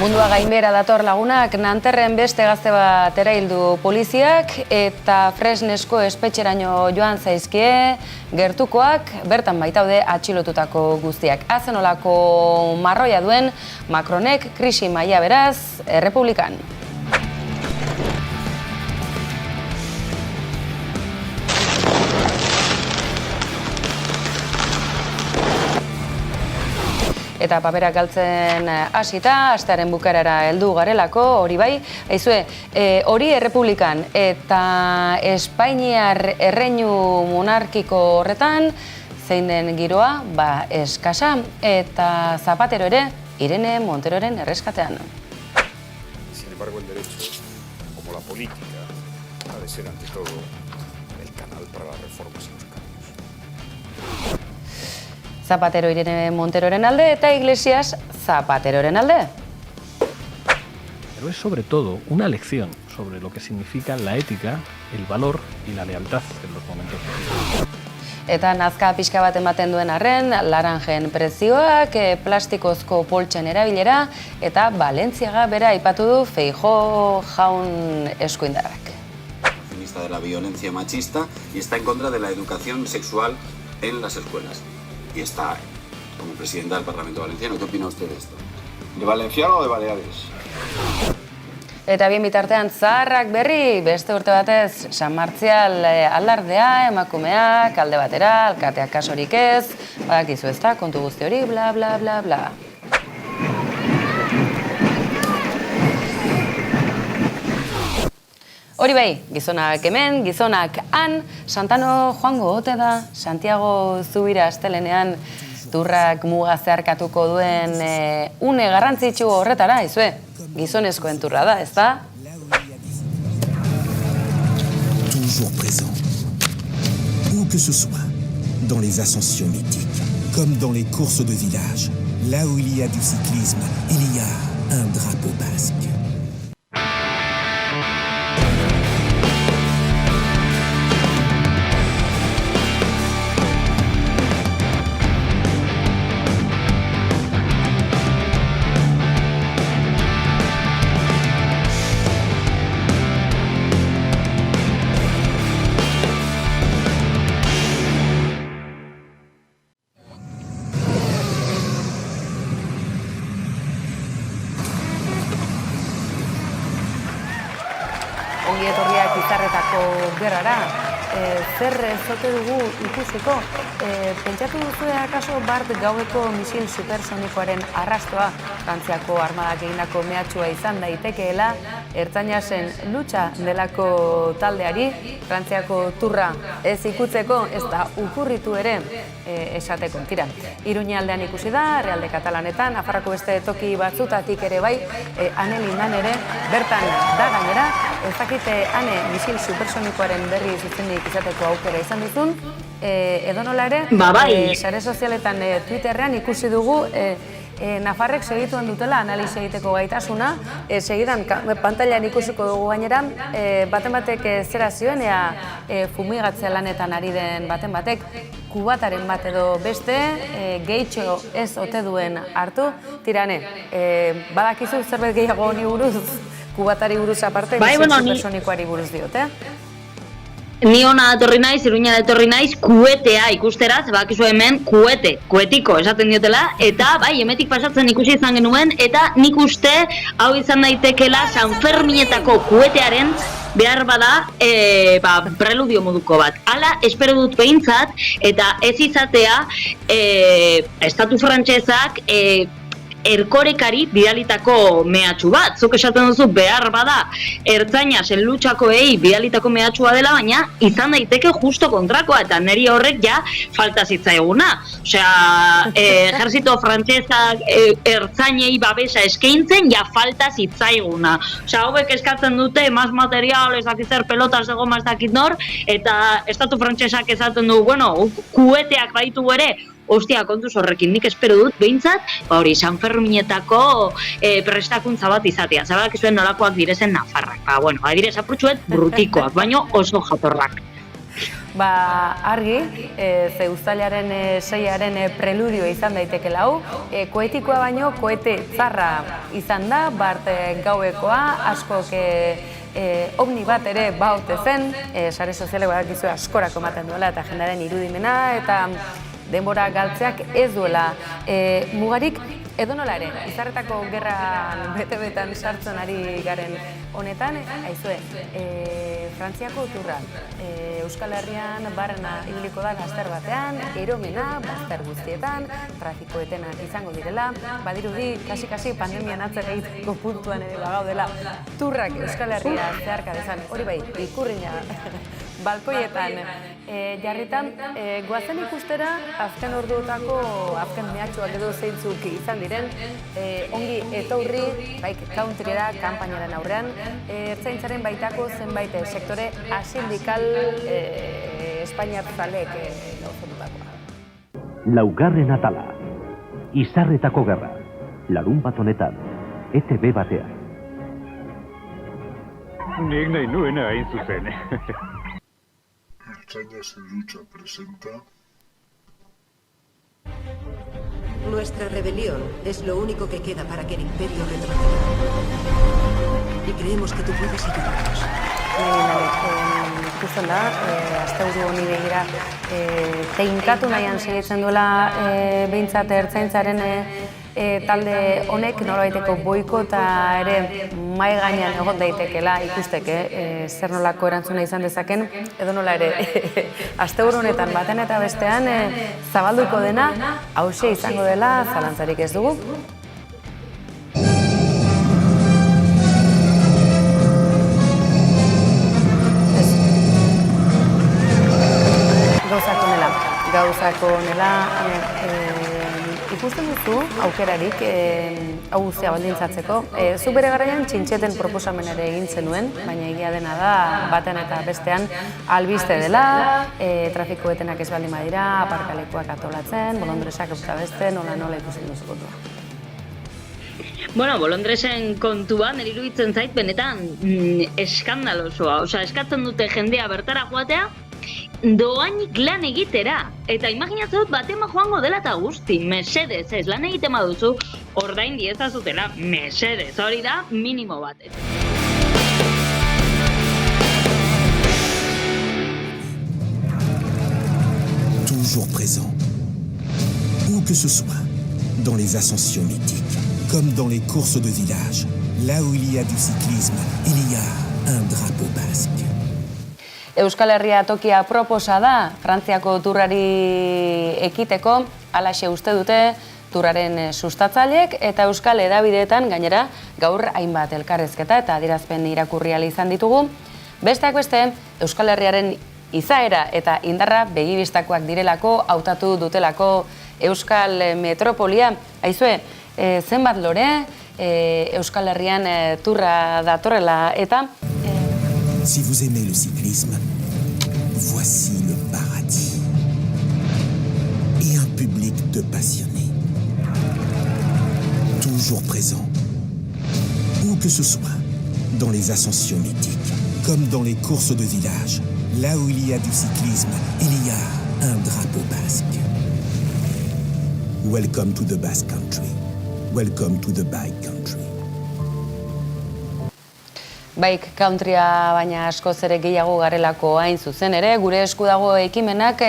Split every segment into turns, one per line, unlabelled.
Mundua gainbera dator lagunak, Nanterren beste gazte bat eraildu poliziak eta Fresnesko espetxeraino joan zaizkie gertukoak bertan baitaude atxilotutako guztiak. Azenolako marroia duen Macronek krisi maila beraz Errepublikan. Eta paperak galtzen hasita, astearen bukaerara heldu garelako, hori bai, aizue, hori Errepublikan eta Espainiar erreinu monarkiko horretan, zein den giroa, eskasa, eta Zapatero ere, Irene Monteroren erreskatean.
Sin embargo, el derecho, como la política, ha de ser ante todo el canal para las reformas y los cambios.
Zapatero Irene Monteroren alde eta Iglesias Zapateroren alde.
Pero es sobre todo una lección sobre lo que significa la ética, el valor y la lealtad en los momentos difíciles.
Eta nazka pixka bat ematen duen arren, laranjen prezioak, plastikozko poltsen erabilera eta Valentziaga bera aipatu du Feijóo jaun eskuindarrak.
Feminista de la violencia machista y está en contra de la educación sexual en las escuelas. Y está como presidenta del Parlamento Valenciano. ¿Qué opina usted de esto? ¿De valenciano o de Baleares?
Eta bien bitartean zaharrak berri, beste urte batez San Martzial alardea, emakumeak, alde batera, alkateak kasorik ez, badakizu ezta, kontu guzti hori, bla, bla, bla, bla. Hori bai, gizonak hemen, gizonak han, Santano joango ote da, Santiago Zubira astelenean turrak muga zeharkatuko duen une garrantzitsu horretara, izue, gizonezkoen turra da, ezta?
Toujours présent, où que ce soit, dans les ascensions mythiques, comme dans les courses de village, là où il y a du cyclisme, il y a un drapeau basque.
Ongi etorriak Izarretako gerrara, zer zote dugu ikusiko, pentsatu duzue akaso bart gaueko misil supersonikoaren arrastoa, Frantziako armadak egindako mehatxua izan daitekeela, Ertzainasen lutsa delako taldeari, Frantziako turra ez ikutzeko, ez da ukurritu ere esateko. Tira, Iruña aldean ikusi da, Realde Katalanetan, Nafarroko beste toki batzutatik ere bai, Anelindan ere, bertan da gainera, ez dakite ane misil supersonikoaren berri zuzenik izateko aukera izan duzun, edonola ere, sare sozialetan Twitterrean ikusi dugu Nafarrek segituen dutela analiz egiteko gaitasuna, segidan pantailan ikusiko dugu gainera, baten batek zera zioen, fumigatzea lanetan ari den baten batek, kubataren bat edo beste, gehitxo ez ote duen hartu, tirane, badakizu zerbait gehiago honi buruz, kubatari buruz aparte, misil supersonikoari buruz diote.
Ni hona etorri naiz, Iruña etorri naiz, kuetea ikustera, bakizu hemen kuetiko esaten diotela, eta bai, hemetik pasatzen ikusi izan genuen, eta nik uste hau izan daitekela San Ferminetako kuetearen behar bada preludio moduko bat. Hala, espero dut behintzat, eta ez izatea estatu frantsesak erkorekari bidalitako mehatxu bat. Zuk esaten duzu behar bada Ertzainasen lutsakoei bidalitako mehatxua dela, baina izan daiteke justo kontrakoa, eta niri horrek ja falta zitzaiguna. Osea, ejerzito frantsesak ertzainei babesa eskaintzen, ja falta zitzaiguna. Osea, hauek eskatzen dute, más material, ez dakit zer, pelotas de goma ez dakit nor, eta estatu frantsesak esaten du, bueno, kueteak baitu ere, Ostia, kontuz horrekin, nik espero dut, behintzat, hori, San Ferminetako prestakuntza bat izatea. Zabalak izuen nolakoak direzen Nafarrak. Bueno, adire zapurtxuet brutikoak, baino oso jatorrak.
Argi, ze uztailaren 6aren preludio izan daiteke hau, koetikoa baino koete tzarra izan da, bart gauekoa, askok ovni bat ere baute zen, sare sozialek badakizu askorako ematen duela eta jendearen irudimena eta denbora galtzeak ez duela mugarik. Edonola ere, Izarretako gerran bete-betan sartzen ari garen honetan, aizue, Frantziako turra. Euskal Herrian barrena ibiliko da laster batean, eromena, bazter guztietan, trafiko etenak izango direla, badirudi, kasi pandemian atzera egiteko puntuan ere bagaudela turrak Euskal Herria zeharka dezan, hori bai, ikurrina balkoietan jarritan, goazen ikustera azken orduotako azken mehatxuak edo zeintzuk izan diren, ongi etorri, baik countryera, kanpainaren aurrean, ertzaintzaren baitako zenbait sektore asindikal Espainiar zalek gauzatutakoa.
Laugarren atala, Izarretako gerra, larun bat honetan, ETB batean.
Nik nahi nuena hain zuzen.
Ertzainas en Lucha presenta...
Nuestra rebelión es lo único que queda para que el Imperio retroceda. Y creemos que tú puedes ayudarnos.
Ikusten da, asteburu honi begira, teinkatu nahian segitzen duela behintzat ertzaintzaren talde honek nolabaiteko boikota ere mahai gainean egon daitekela ikusteke zer nolako erantzuna izan dezaken, edo nola ere asteburu honetan baten eta bestean zabalduko dena hauxe izango dela zalantzarik ez dugu. Gauzako nela, ikusten duzu aukerarik hau guztia baldintzatzeko. Zu bere garaian txintxeten proposamen ere egin zenuen, baina egia dena da baten eta bestean albiste dela, trafiko etenak ez baldin badira, aparkalekuak atolatzen, bolondresak eta beste, nola ikusten duzu kontua.
Bueno, bolondresen kontua niri iruditzen zait benetan eskandalosoa. Osea, eskatzen dute jendea bertara joatea, doainik lan egitera. Eta imaginatzen batema joango dela eta guzti, mesedez, ez lan egiten baduzu, ordain diezazutela, mesedez, hori da minimo bat.
Toujours présent, où que ce soit, dans les ascensions mythiques, comme dans les courses de village, là où il y a du cyclisme, il y a un drapeau basque.
Euskal Herria tokia proposa da, Frantziako turrari ekiteko, halaxe uste dute turraren sustatzaileek eta Euskal Hedabideetan gainera gaur hainbat elkarrezketa eta adierazpen irakurri ahal izan ditugu. Besteak beste, Euskal Herriaren izaera eta indarra begibistakoak direlako, hautatu dutelako Euskal Metropolia. Aizue, zenbat lore, Euskal Herrian turra datorrela eta...
Si vous aimez le cyclisme, voici le paradis. Et un public de passionnés. Toujours présent, où que ce soit, dans les ascensions mythiques, comme dans les courses de village, là où il y a du cyclisme, il y a un drapeau basque. Welcome to the Basque Country. Welcome to the Bike Country.
Bike countrya baina askoz ere gehiago garelako hain zuzen ere, gure esku dago ekimenak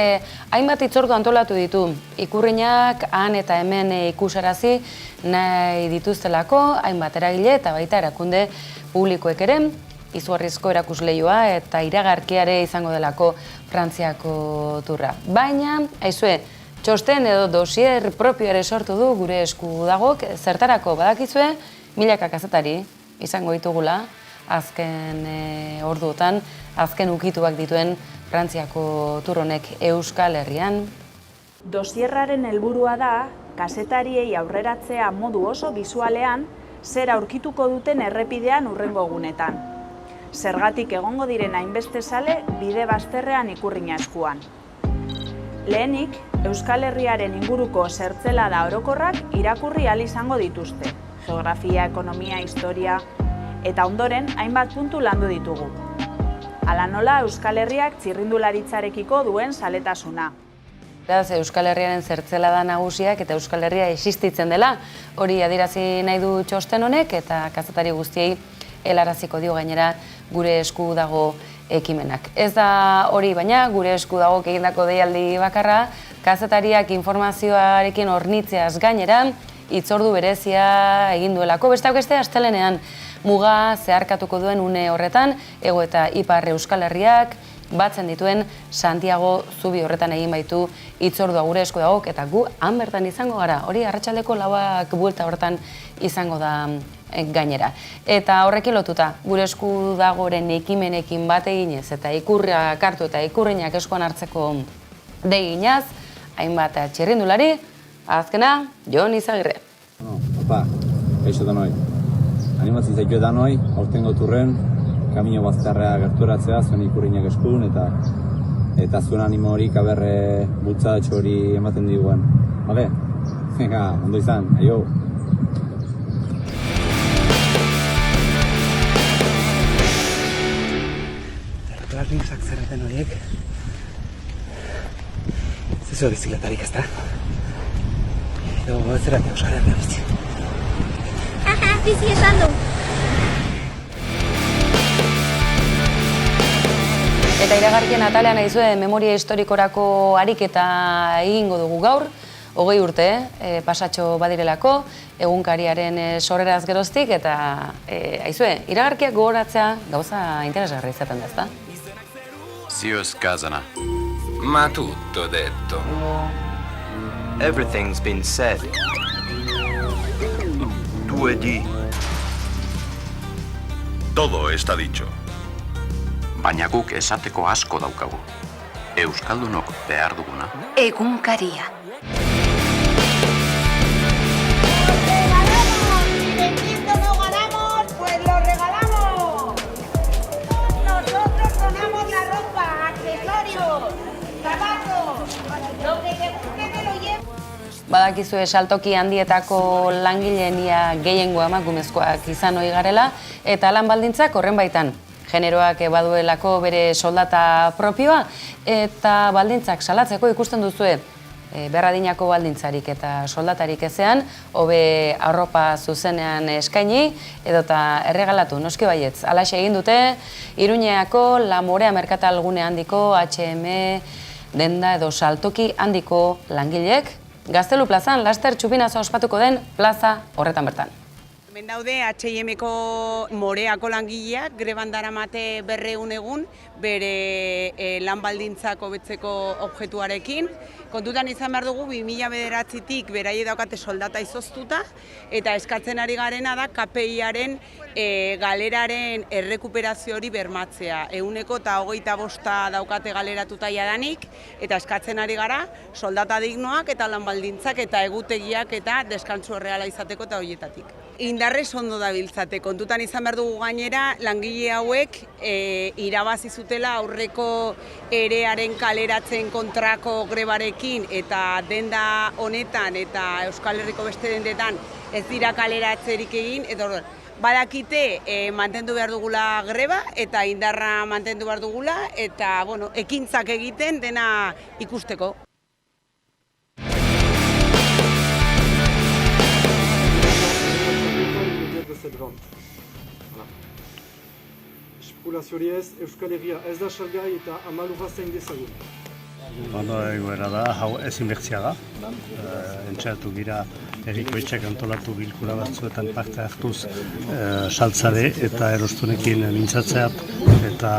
hainbat hitzordu antolatu ditu. Ikurrinak han eta hemen ikusarazi nahi dituztelako, hainbat eragile eta baita erakunde publikoek ere, izugarrizko erakusleioa eta iragarkiare izango delako Frantziako turra. Baina, aizue, txosten edo dosier propio ere sortu du gure esku dagok, zertarako badakizue, milaka kazetari izango ditugula, azken orduotan, azken ukituak dituen Frantziako turronek Euskal Herrian.
Dosierraren helburua da, kazetariei aurreratzea modu oso bisualean, zer aurkituko duten errepidean hurrengo egunetan. Zergatik egongo diren hainbeste zale bide bazterrean ikurrina eskuan. Lehenik, Euskal Herriaren inguruko zertzelada orokorrak irakurri ahal izango dituzte. Geografia, ekonomia, historia... eta ondoren hainbat puntu landu ditugu. Hala nola Euskal Herriak txirrindularitzarekiko duen zaletasuna.
Beraz, Euskal Herriaren zertzelada nagusiak eta Euskal Herria existitzen dela, hori adierazi nahi du txosten honek eta kazetari guztiei helaraziko dio gainera gure esku dago ekimenak. Ez da hori baina, gure esku dago egindako deialdi bakarra, kazetariak informazioarekin hornitzeaz gainera, hitzordu berezia egin duelako. Besteak beste, astelenean muga zeharkatuko duen une horretan, Hego eta Ipar Euskal Herriak batzen dituen Santiago zubi horretan egin baitu hitzordua gure esku dago, eta gu han bertan izango gara, hori arratsaldeko 4 buelta horretan izango da gainera. Eta horrekin lotuta, gure esku dagoren ekimenekin bat eginez eta ikurriak hartu eta ikurriñak eskuan hartzeko deiginaz, hainbat txirrindulari, azkena, Jon Izagirre.
Opa, kaixo danoi. Animatzen zaitio danoi, aurtengo turren, kamino bazterrea gerturatzea, zuen ikurriñak eskun, eta zuen animo hori kaberre bultzadatxo hori ematen diguen. Bale? Venga, ondo izan, aio!
Terraklarnizak zerreten horiek. Zezo bizikletarik ez da? Edo, zerrate Euskal Herria bizi.
Aha, bizi esan du!
Eta iragarkien atalean aizue memoria historikorako ariketa egingo dugu gaur, 20 urte, pasatxo badirelako, egunkariaren sorreraz geroztik, eta aizue, iragarkiak gogoratzea gauza interesgarri izaten da, ezta?
Zio Skazana. Ma tutto detto. Everything's been said. Tu edi.
Todo está dicho.
Baina guk esateko asko daukagu. Euskaldunok behar duguna.
Egunkaria.
Badakizue saltoki handietako langileen ia gehiengoa emakumezkoak izan ohi garela, eta lan baldintzak horren baitan. Generoak baduelako bere soldata propioa, eta baldintzak salatzeko ikusten duzue berradinako baldintzarik eta soldatarik ezean, hobe arropa zuzenean eskaini, edota erregalatu, noski baietz. Halaxe egin dute, Iruñeako La Morea merkatal gune handiko, H&M, denda edo saltoki handiko langilek, Gaztelu plazan, laster txupinazo ospatuko den plaza horretan bertan.
Hemen daude H&Mko Moreako langileak greban daramate 200 egun bere lan baldintzak hobetzeko objektuarekin. Kontutan izan behar dugu 2009tik beraie daukate soldata izoztuta eta eskatzen ari garena da KPI-aren galeraren errekuperazio hori bermatzea. 125 daukate galeratuta jadanik eta eskatzen ari gara soldata dignoak eta lan baldintzak eta egutegiak eta deskantsu erreala izateko eta horietatik. Indarrez ondo dabiltzate, kontutan izan behar dugu gainera, langile hauek irabazi zutela aurreko erearen kaleratzen kontrako grebarekin eta denda honetan eta Euskal Herriko beste dendetan ez dira kaleratzerik egin, eta badakite mantendu behar dugula greba eta indarra mantendu behar dugula eta ekintzak egiten dena ikusteko.
Populazio hori ez, Euskal Herria ez da salgai eta 10 urra zain dezagun.
Egoera da, hau ezinbertzia da. Entxeatu gira herriko etxeak antolatu bilkura batzuetan parte hartuz saltzare eta erostunekin mintzatzeat eta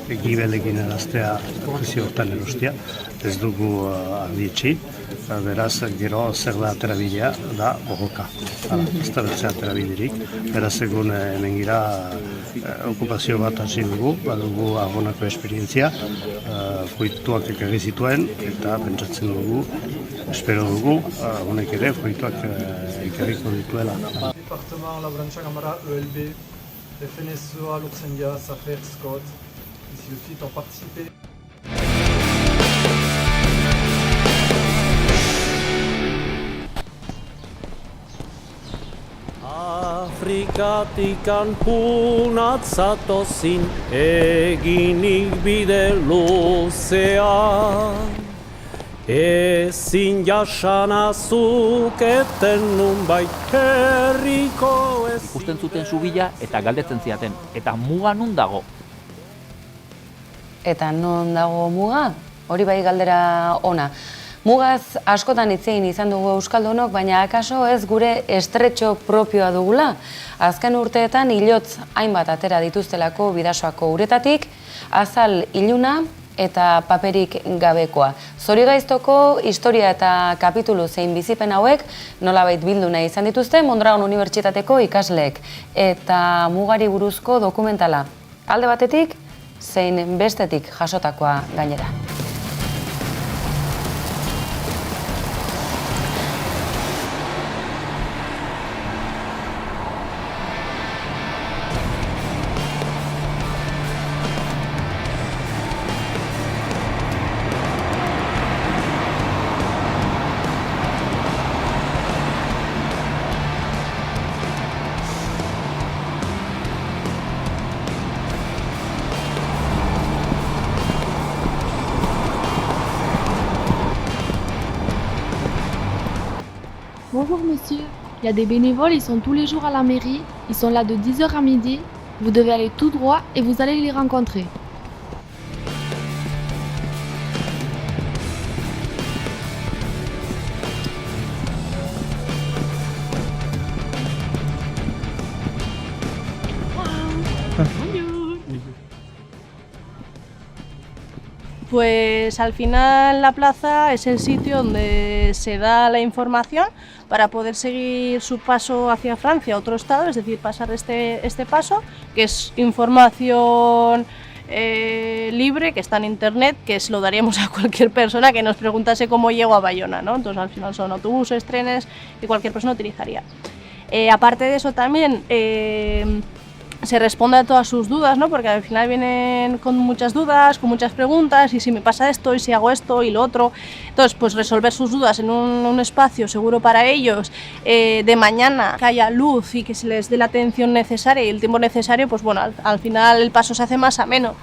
gibelekin eraztea prezio hortan erostea. Ez dugu ardietxi, beraz gero zer da aterabidea da borroka. Ez da bertzea aterabiderik, beraz egun hemen gira okupazio bat hasi dugu, badugu agonako esperientzia, fruituak ekarri zituen eta pentsatzen dugu, espero dugu, honek ere fruituak ekarriko dituela.
Departement Laborantza Kamara, ELB, FNSEA, Luxemdia, Safer, Scott, ici aussi ont participé.
Afrikatikan hunat zatozin, eginik bide luzean. Ezin jasanazuk eten nunbait herriko ez...
Ikusten zuten zubila eta galdetzen ziaten, eta muga nun dago?
Eta non dago muga? Hori bai galdera ona. Mugaz askotan hitz egin izan dugu euskaldunok, baina akaso ez gure estretxo propioa dugula. Azken urteetan ilotz hainbat atera dituztelako Bidasoako uretatik, azal iluna eta paperik gabekoa. Zorigaiztoko historia eta kapitulu zein bizipen hauek nolabait bildu nahi izan dituzte Mondragon Unibertsitateko ikasleek eta mugari buruzko dokumentala. Alde batetik, zein bestetik jasotakoa gainera.
Bonjour monsieur, il y a des bénévoles, ils sont tous les jours à la mairie, ils sont là de 10h à midi, vous devez aller tout droit et vous allez les rencontrer.
Pues al final la plaza es el sitio donde se da la información para poder seguir su paso hacia Francia, otro estado, es decir, pasar este paso, que es información libre, que está en internet, que se lo daríamos a cualquier persona que nos preguntase cómo llego a Bayona, ¿no? Entonces al final son autobuses, trenes que cualquier persona utilizaría. Aparte de eso también se responde a todas sus dudas, ¿no? Porque al final vienen con muchas dudas, con muchas preguntas, y si me pasa esto, y si hago esto y lo otro. Entonces, pues resolver sus dudas en un espacio seguro para ellos, de mañana, que haya luz y que se les dé la atención necesaria y el tiempo necesario, pues bueno, al final el paso se hace más ameno.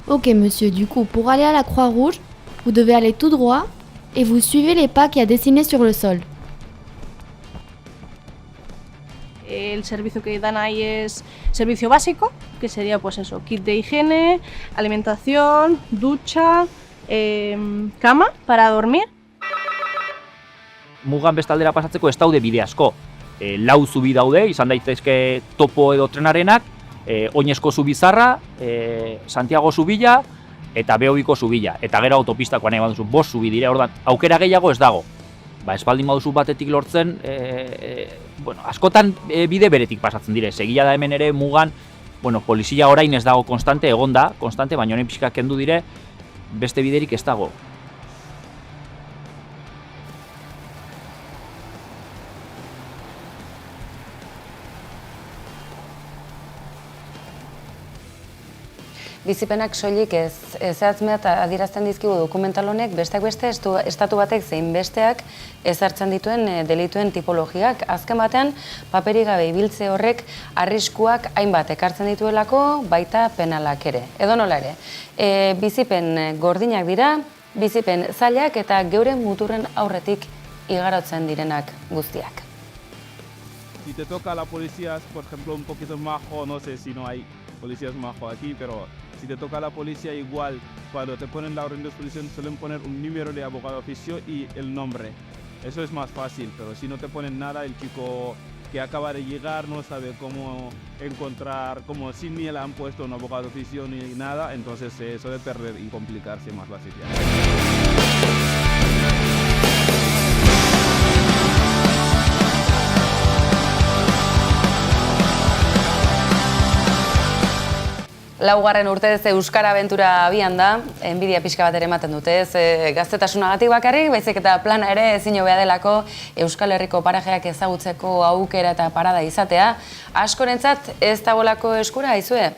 Ok, monsieur, du coup, pour aller à la Croix-Rouge, vous devez aller tout droit et vous suivez les pas qu'il y a dessinés sur le sol.
El servicio que dan ahí es servicio básico, que sería pues eso, kit de higiene, alimentación, ducha, cama para dormir.
Mugan bestaldera pasatzeko ez daude bide asko. Lau zubi daude, izan daitezke topo edo trenarenak, Oinezko zubizarra, Santiago zubila eta Behobiko zubila. Eta gero autopistakoa nahi baduzu, 5 zubi dira, ordan aukera gehiago ez dago. Ez baldin baduzu batetik lortzen, askotan bide beretik pasatzen dire. Segia da hemen ere mugan, polizia orain ez dago konstante, egon da, konstante, baina honen pixka kendu dire, beste biderik ez dago.
Bizipenak soilik ez zehatzmeat adierazten dizkigu dokumental honek, besteak beste estatu batek zein besteak ezartzen dituen delituen tipologiak. Azken batean, paperik gabe ibiltze horrek arriskuak hainbat ekartzen dituelako, baita penalak ere. Edo nola ere, bizipen gordinak dira, bizipen zailak eta geure muturren aurretik igarotzen direnak guztiak.
Si te toca la policía, por ejemplo, un poquito majo, no sé si no hay policías majo aquí, pero si te toca la policía igual, cuando te ponen la orden de expulsión suelen poner un número de abogado oficio y el nombre. Eso es más fácil, pero si no te ponen nada, el chico que acaba de llegar no sabe cómo encontrar, como si ni le han puesto un abogado oficio ni nada, entonces se suele perder y complicarse más la situación.
Laugarren urtez Euskara Abentura abian da, enbidia pixka bat ere ematen dute, ez gaztetasunagatik bakarrik, baizik eta plana ere ezin hobea delako Euskal Herriko parajeak ezagutzeko aukera eta parada izatea. Askorentzat ez dagoelako eskura, aizue?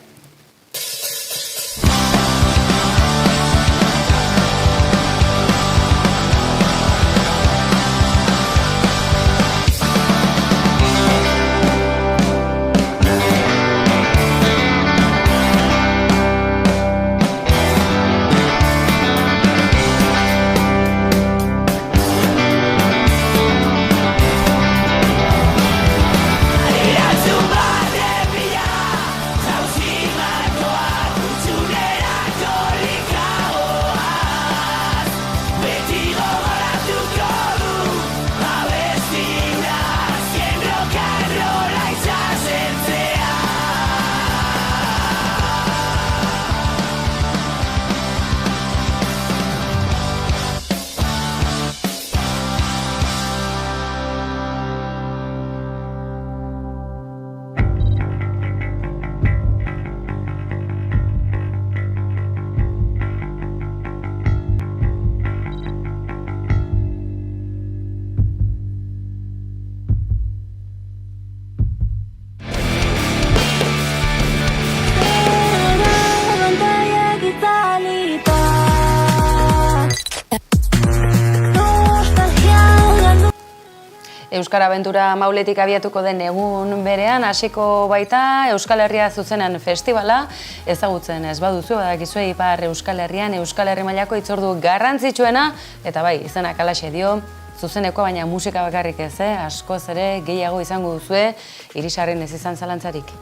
Euskara Abentura Mauletik abiatuko den egun berean, hasiko baita Euskal Herria zuzenean festivala, ezagutzen ez baduzu, badakizue Ipar Euskal Herrian, Euskal Herri mailako hitzordu garrantzitsuena, eta bai, izenak halaxe dio, zuzeneko baina musika bakarrik ez, askoz ere gehiago izango duzue, Irisarren ez izan zalantzarik.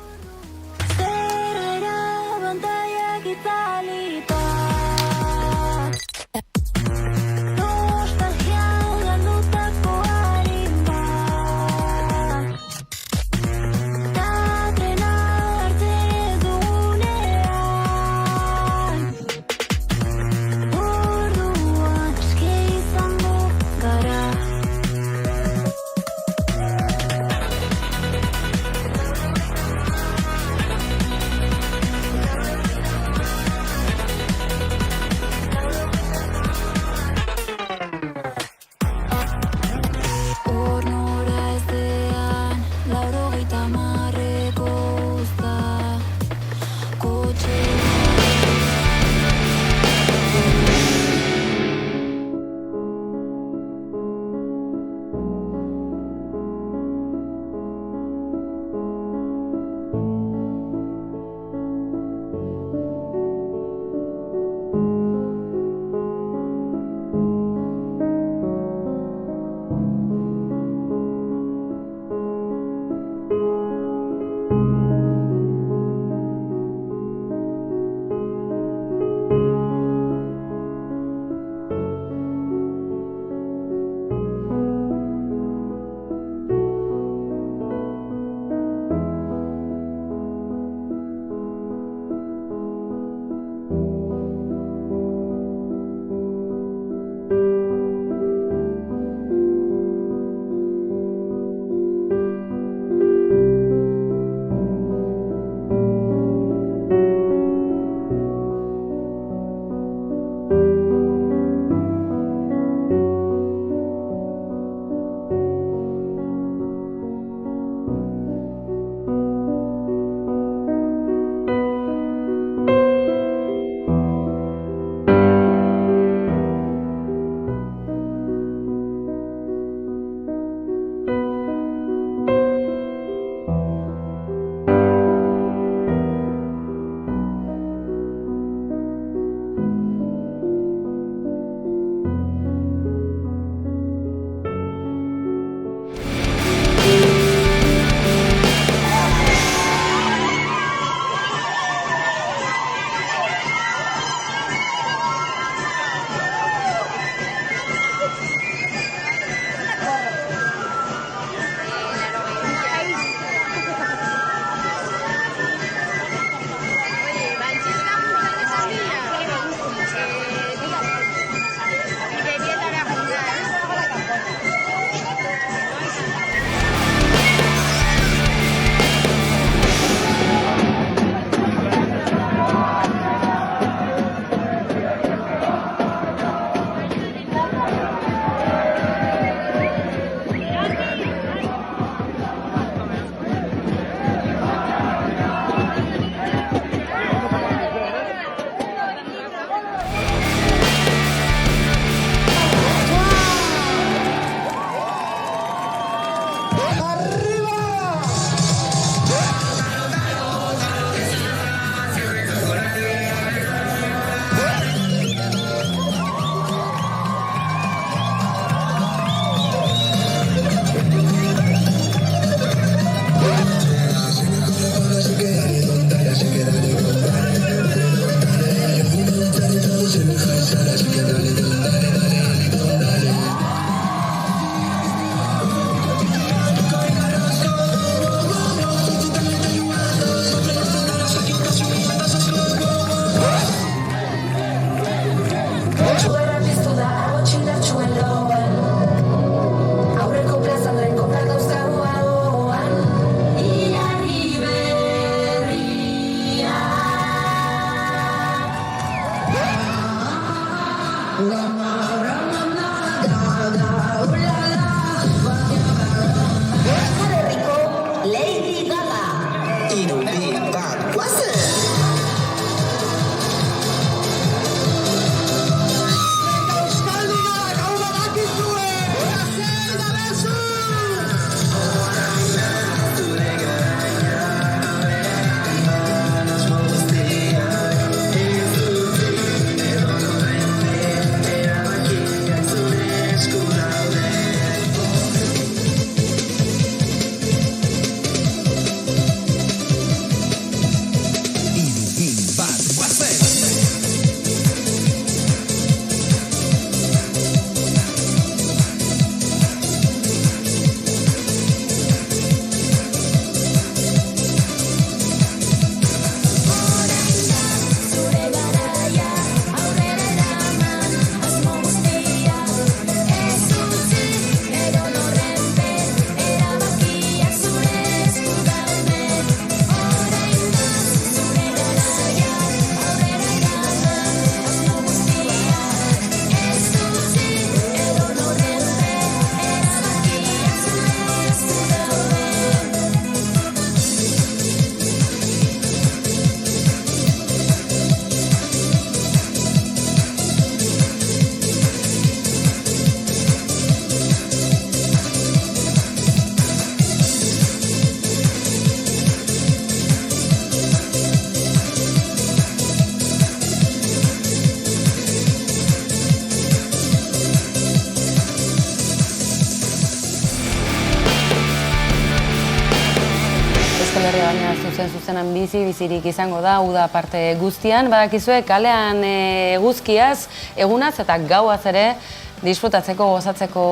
zuzenan bizirik izango da uda parte guztian. Badakizue kalean eguzkiaz, egunaz eta gauaz ere disfrutatzeko, gozatzeko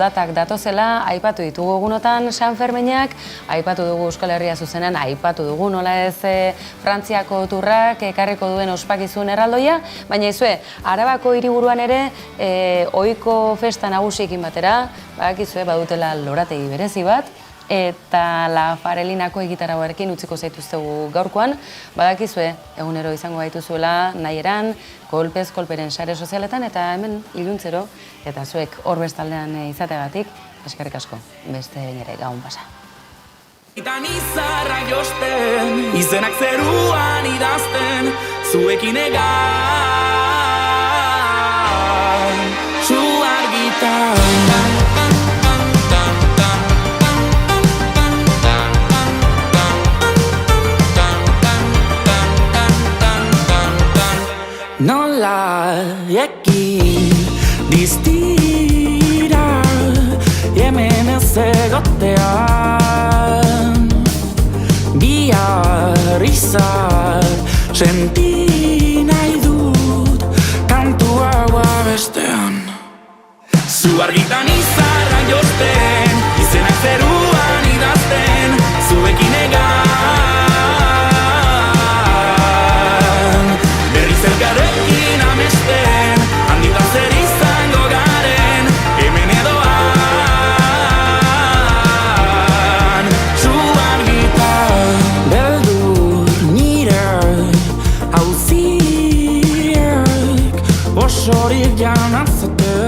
datak datozela, aipatu ditugu egunotan San Ferminak, aipatu dugu Euskal Herria zuzenan, aipatu dugu nola ez Frantziako turrak ekarriko duen ospakizun erraldoia, baina izue, Arabako hiriburuan ere ohiko festa nagusiekin batera, badakizue badutela lorategi berezi bat, eta La Farelinako egitarauarekin utziko zaituztegu gaurkoan, badakizue egunero izango gaituzuela nahieran, kolpez kolperen sare sozialetan eta hemen iluntzero eta zuek hor bestaldean izateagatik, eskerrik asko, beste behin ere gaun pasa.
Itan izarra josten, izenak zeruan idazten, zuekin egan, su argitan. Nola ekin diztira hemen ez egotean bihar izar senti nahi dut kantu hau abestean zu argitan izarra josten izenak zeruan idazten zuekin egan elkarrekin amesten, handitan zer izango garen, hemen edoan, zu argitan. Beldur nire hauziek, osorik janazaten,